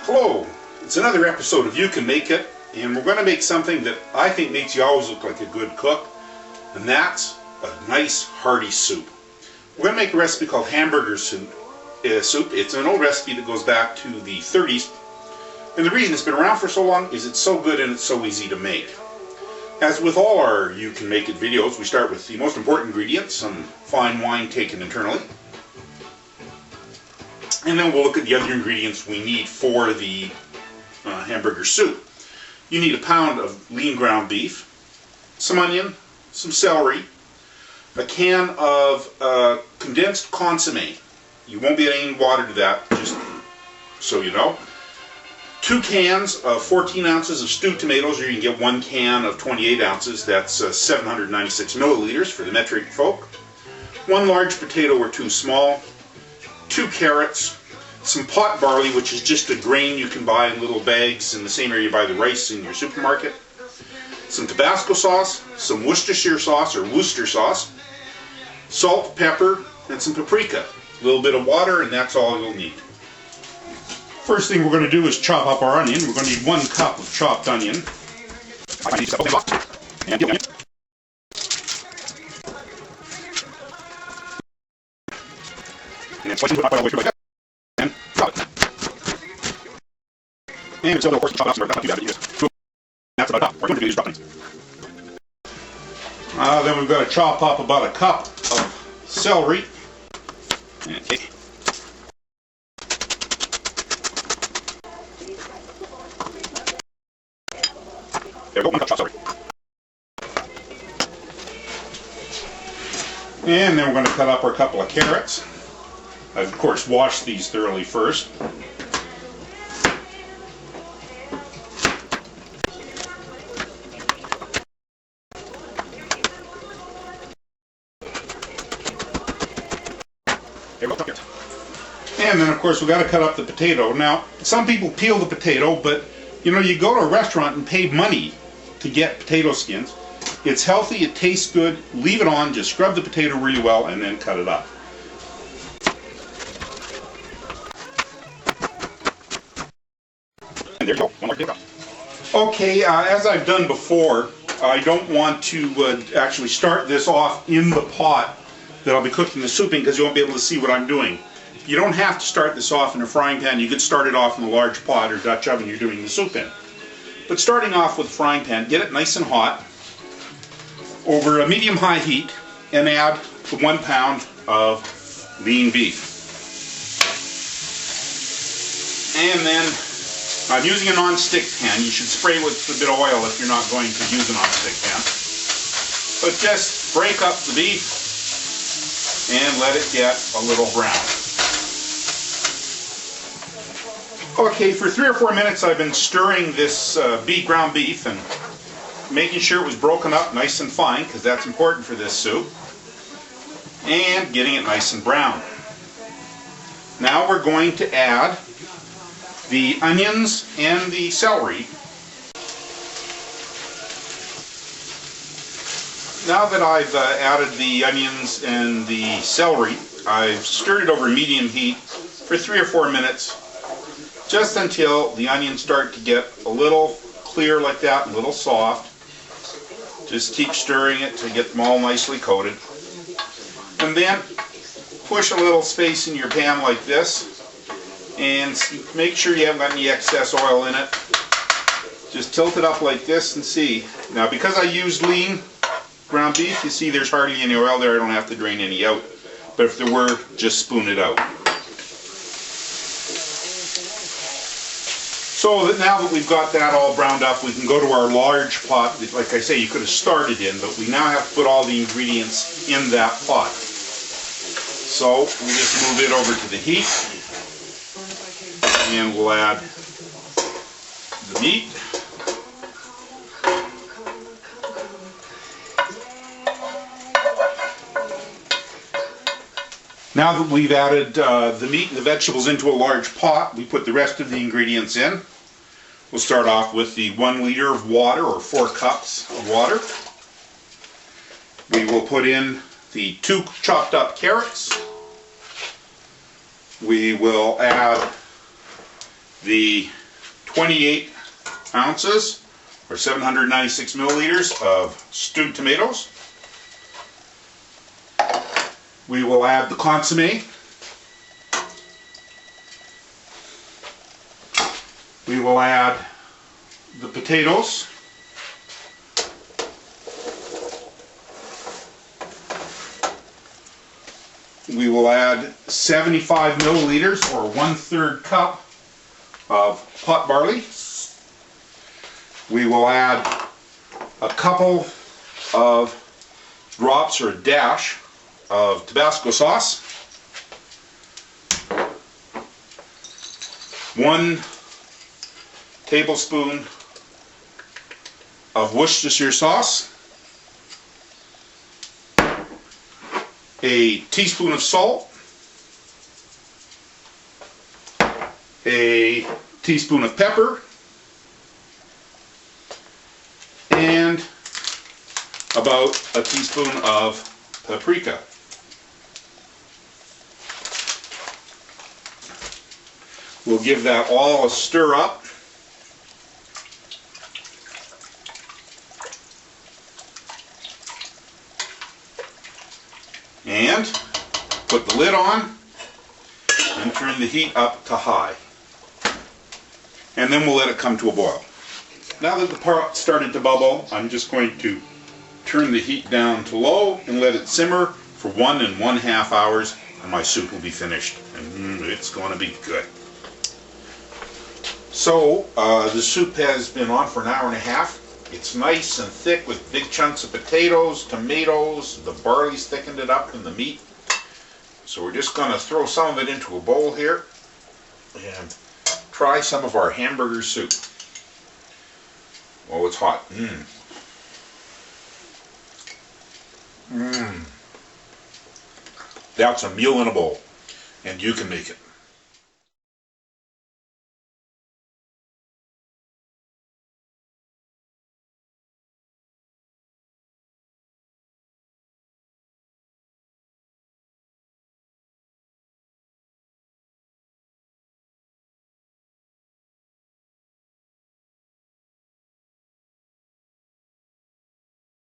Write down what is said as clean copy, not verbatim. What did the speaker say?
Hello, it's another episode of You Can Make It, and we're going to make something that I think makes you always look like a good cook, and that's a nice hearty soup. We're going to make a recipe called Hamburger soup. It's an old recipe that goes back to the 30s, and the reason it's been around for so long is it's so good and it's so easy to make. As with all our You Can Make It videos, we start with the most important ingredients, some fine wine taken internally. And then we'll look at the other ingredients we need for the hamburger soup. You need a pound of lean ground beef, some onion, some celery, a can of condensed consomme. You won't be adding any water to that, just so you know. 2 cans of 14 ounces of stewed tomatoes, or you can get 1 can of 28 ounces. That's 796 milliliters for the metric folk. 1 large potato or 2 small. 2 carrots, some pot barley, which is just a grain you can buy in little bags in the same area you buy the rice in your supermarket, some Tabasco sauce, some Worcestershire sauce or Worcester sauce, salt, pepper, and some paprika. A little bit of water, and that's all you'll need. First thing we're going to do is chop up our onion. We're going to need 1 cup of chopped onion. And then slice it all the way through like that. And chop it. And it's a little horse chop out, so we're not too bad to use. That's about top. We're going to do these droppings. Then we've got to chop up about a cup of celery. Okay. There we go, 1 cup chopped celery. And then we're going to cut up our couple of carrots. I've, of course, washed these thoroughly first. And then, of course, we've got to cut up the potato. Now, some people peel the potato, but, you know, you go to a restaurant and pay money to get potato skins. It's healthy, it tastes good, leave it on, just scrub the potato really well, and then cut it up. And there you go, 1 more potato. Okay, as I've done before, I don't want to actually start this off in the pot that I'll be cooking the soup in, because you won't be able to see what I'm doing. You don't have to start this off in a frying pan. You could start it off in a large pot or Dutch oven you're doing the soup in. But starting off with a frying pan, get it nice and hot over a medium-high heat, and add the 1 pound of lean beef. And then I'm using a non-stick pan. You should spray with a bit of oil if you're not going to use a non-stick pan. But just break up the beef and let it get a little brown. Okay, for 3 or 4 minutes I've been stirring this ground beef and making sure it was broken up nice and fine, because that's important for this soup, and getting it nice and brown. Now we're going to add the onions and the celery. Now that I've added the onions and the celery, I've stirred it over medium heat for 3 or 4 minutes, just until the onions start to get a little clear like that, and a little soft. Just keep stirring it to get them all nicely coated. And then push a little space in your pan like this, and make sure you haven't got any excess oil in it. Just tilt it up like this and see. Now, because I used lean ground beef, you see there's hardly any oil there. I don't have to drain any out. But if there were, just spoon it out. So that now that we've got that all browned up, we can go to our large pot that, like I say, you could have started in, but we now have to put all the ingredients in that pot. So we'll just move it over to the heat, and we'll add the meat. Now that we've added the meat and the vegetables into a large pot, we put the rest of the ingredients in. We'll start off with the 1 liter of water, or 4 cups of water. We will put in the 2 chopped up carrots. We will add the 28 ounces or 796 milliliters of stewed tomatoes. We will add the consommé. We will add the potatoes. We will add 75 milliliters or 1/3 cup of pot barley. We will add a couple of drops or a dash of Tabasco sauce. 1 tablespoon of Worcestershire sauce. A teaspoon of salt, a teaspoon of pepper, and about a teaspoon of paprika. We'll give that all a stir up. And put the lid on and turn the heat up to high. And then we'll let it come to a boil. Now that the pot started to bubble, I'm just going to turn the heat down to low and let it simmer for 1 1/2 hours, and my soup will be finished. And it's going to be good. So the soup has been on for 1 1/2 hours. It's nice and thick with big chunks of potatoes, tomatoes, the barley's thickened it up, and the meat. So we're just going to throw some of it into a bowl here and try some of our hamburger soup. Oh, it's hot. That's a meal in a bowl, and you can make it.